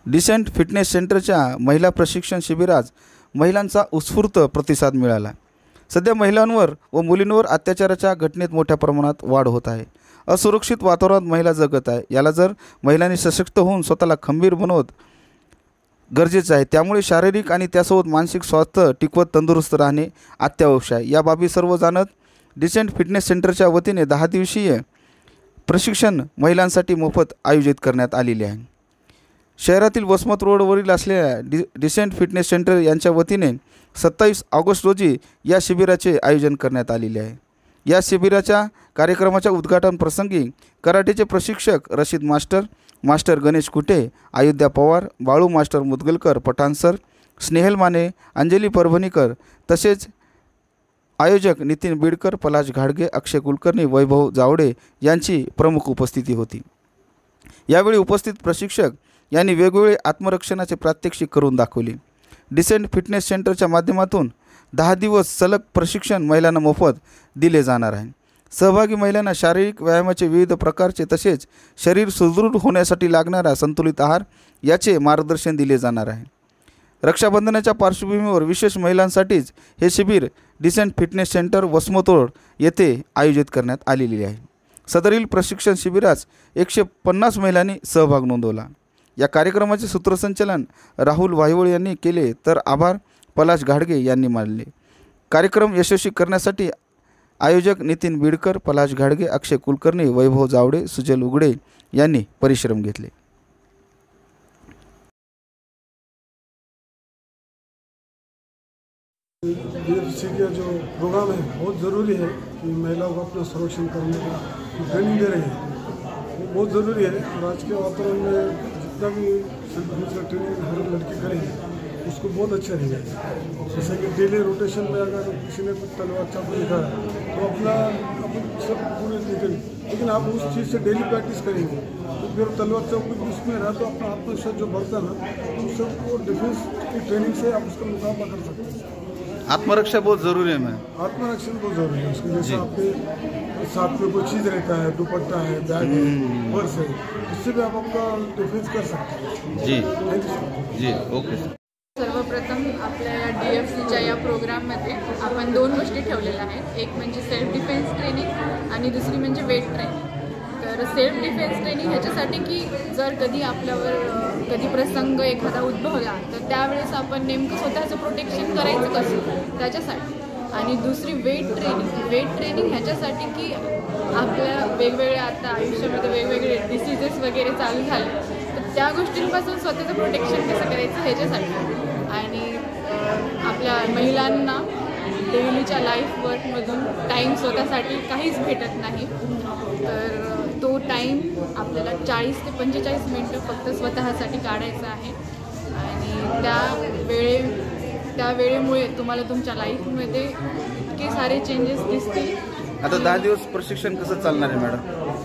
Decent fitness सेंटरच्या महिला प्रशिक्षण शिबिरास महिलांचा उत्स्फूर्त प्रतिसाद मिळाला। सध्या महिलांवर व मुलींवर अत्याचाराच्या घटनेत मोठ्या प्रमाणात वाढ होत आहे। असुरक्षित वातावरणात महिला जगत आहे। याला जर महिलांनी सशक्त होऊन स्वतःला खंबीर बनवत गरजेचे आहे। त्यामुळे शारीरिक आणि त्यासोबत मानसिक स्वास्थ्य टिकवत तंदुरुस्त राहणे अत्यावश्यक आहे। या बाबी सर्व जाणत डिसेंट फिटनेस सेंटरच्या वतीने 10 दिवसीय प्रशिक्षण महिलांसाठी मोफत आयोजित करण्यात आलेले आहे। शहरातील वसमत रोडवरील असलेल्या डिसेंट फिटनेस सेंटर यांच्या वतीने 27 ऑगस्ट रोजी या शिबिराचे आयोजन करण्यात आलेले आहे। या शिबिराच्या कार्यक्रमाच्या उद्घाटन प्रसंगी कराटेचे प्रशिक्षक रशीद मास्टर गणेश कुटे, अयोध्या पवार, बाळू मास्टर मुदगलकर, पठाण सर, स्नेहल माने, अंजली परभणीकर तसेच आयोजक नितीन बिडकर, पलाश घाडगे, अक्षय कुलकर्णी, वैभव जावडे यांची प्रमुख उपस्थिती होती। यावेळी उपस्थित प्रशिक्षक यांनी वेगवेगळे आत्मरक्षणाचे प्रात्यक्षिक करून दाखवले। डिसेंट फिटनेस सेंटरच्या माध्यमातून 10 दिवस सलग प्रशिक्षण महिलांना मोफत दिले जाणार आहे। सहभागी महिलांना शारीरिक व्यायामाचे विविध प्रकारचे तसेच शरीर सुदृढ होण्यासाठी लागणारा संतुलित आहार याचे मार्गदर्शन दिले जाणार आहे। रक्षाबंधनाच्या पार्श्वभूमीवर विशेष महिलांसाठीच हे शिबिर decent fitness centre Vasmat road येथे आयोजित करण्यात आलेले आहे। सदरील प्रशिक्षण शिबिरास 150 महिलांनी सहभाग नोंदवला। या कार्यक्रमाचे सूत्रसंचालन राहुल वाहिवळ यांनी केले तर आभार पलाश घाडगे यांनी मानले। कार्यक्रम यशस्वी करण्यासाठी आयोजक नितीन बिडकर, पलाश घाडगे, अक्षय कुलकर्णी, वैभव जावडे, सुजल उगडे यांनी परिश्रम घेतले। DFC का जो प्रोग्राम है बहुत ज़रूरी है कि महिलाओं को अपना संरक्षण करने का ट्रेनिंग दे रहे हैं, वो बहुत ज़रूरी है। और आज के वातावरण में जितना भी सेल्फ डिफेंस का ट्रेनिंग हर लड़की करेंगे उसको बहुत अच्छा रहेगा। जैसे कि डेली रोटेशन में अगर किसी ने कुछ तलवार चाकू लिखा तो अपना सब पूरे निकल, लेकिन आप उस चीज़ से डेली प्रैक्टिस करेंगे तो फिर तलवार चाकू उसमें रहा तो अपना आत्मविश्वास जो बढ़ता है ना, तो उस सबको डिफेंस की ट्रेनिंग से आप उसका मुकाबला कर सकते हैं। आत्मरक्षा बहुत जरूरी है। मैं आत्मरक्षण बहुत जरूरी है। उसके जैसे आपके साथ में कोई चीज़ रहता है, दुपट्टा है, बैग है, पर्स है, उससे भी आप आपका डिफेंस कर सकते हैं। जी ओके। सर्वप्रथम आपल्या DFCच्या या प्रोग्राममध्ये आपण 2 गोष्टी ठेवलेल्या आहेत। एक म्हणजे सेल्फ डिफेन्स ट्रेनिंग आणि दुसरी म्हणजे वेट ट्रेनिंग। तर सेल्फ डिफेन्स ट्रेनिंग ह्याच्यासाठी की जर कधी आपल्यावर कधी प्रसंग एखादा उद्भवला तर त्यावेळेस आपण नेमकं स्वतःचं प्रोटेक्शन करायचं कसं त्याच्यासाठी। आणि दुसरी वेट ट्रेनिंग ह्याच्यासाठी की आपल्या वेगवेगळे आता आयुष्यामध्ये वेगवेगळे डिसीजेस वगैरे चालू झाले तर त्या गोष्टींपासून स्वतःचं प्रोटेक्शन कसं करायचं ह्याच्यासाठी। आणि आपल्या महिलांना डेलीच्या लाईफ वर्कमधून टाईम स्वतःसाठी काहीच भेटत नाही, तर तो टाईम आपल्याला 40 ते 45 मिनटं फक्त स्वतःसाठी काढायचा आहे। आणि त्या वेळेमुळे तुम्हाला तुमच्या लाईफमध्ये इतके सारे चेंजेस दिसतील। आता 10 दिवस प्रशिक्षण कसं चालणार आहे मॅडम?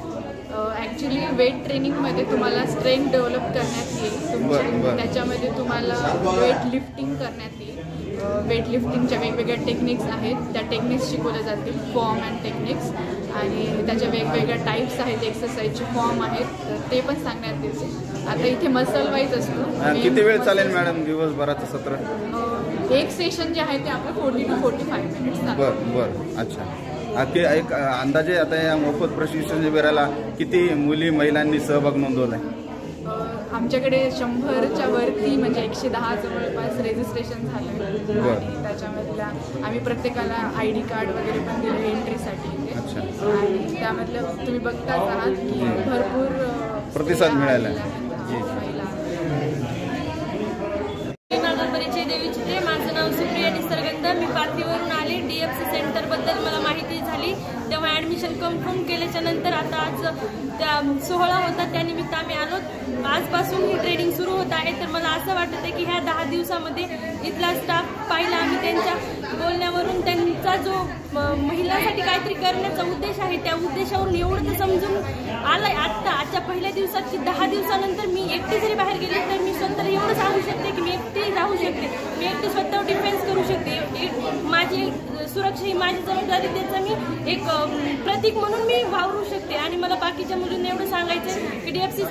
ॲक्च्युली वेट ट्रेनिंगमध्ये तुम्हाला स्ट्रेंथ डेव्हलप करण्यात येईल तुमची, त्याच्यामध्ये तुम्हाला वेट लिफ्टिंग करण्यात येईल। वेट लिफ्टिंगच्या वेगवेगळ्या टेक्निक्स आहेत, त्या टेक्निक्स शिकवल्या जातील, फॉर्म अँड टेक्निक्स, आणि त्याच्या वेगवेगळ्या टाईप्स आहेत, एक्सरसाइजचे फॉर्म आहेत, तर ते पण सांगण्यात येतील। आता इथे मसल वाईज असतो। किती वेळ चालेल मॅडम दिवसभराचं सत्र? एक सेशन जे आहे ते आपलं 40 to 45 मिनिट्स चालेल। बरं अच्छा। एक अंदाजे आता या मोफत प्रशिक्षण शिबिराला किती मुली महिलांनी सहभाग नोंदवला आहे? आमच्याकडे 100च्या वरती म्हणजे 110 जवळपास रजिस्ट्रेशन झालं आणि त्याच्यामधल्या आम्ही प्रत्येकाला ID कार्ड वगैरे पण दिले एंट्रीसाठी इथे। आणि त्यामधलं तुम्ही बघताच आहात की भरपूर प्रतिसाद मिळाला आहे। परिचय देवी चित्रे, माझं नाव सुप्रिया निसर्गंध, मी पाथरीवरून आले। DFC सेंटरबद्दल मला माहिती झाली तेव्हा ॲडमिशन कन्फर्म केल्याच्या नंतर आता आज त्या सोहळा होता त्यानिमित्त आम्ही आलो। आजपासून ही ट्रेनिंग सुरू होत आहे, तर मला असं वाटतं आहे की ह्या 10 दिवसामध्ये इथला स्टाफ पाहिला आम्ही, त्यांच्या बोलण्यावरून त्यांचा जो महिलांसाठी काहीतरी करण्याचा उद्देश आहे त्या उद्देशावरून एवढं तर समजून आलंय आजच्या पहिल्या दिवसात की 10 दिवसानंतर मी एकटी जरी बाहेर गेले तर मी स्वतःला एवढं सांगू शकते की मी एकटी राहू शकते, मी एकटी स्वतःवर डिफेन्स करू शकते, माझी सुरक्षा ही माझी जबाबदारी, त्याचं मी एक प्रतीक म्हणून मी वावरू शकते। आणि मला बाकीच्या मुलींना एवढं सांगायचं की DFC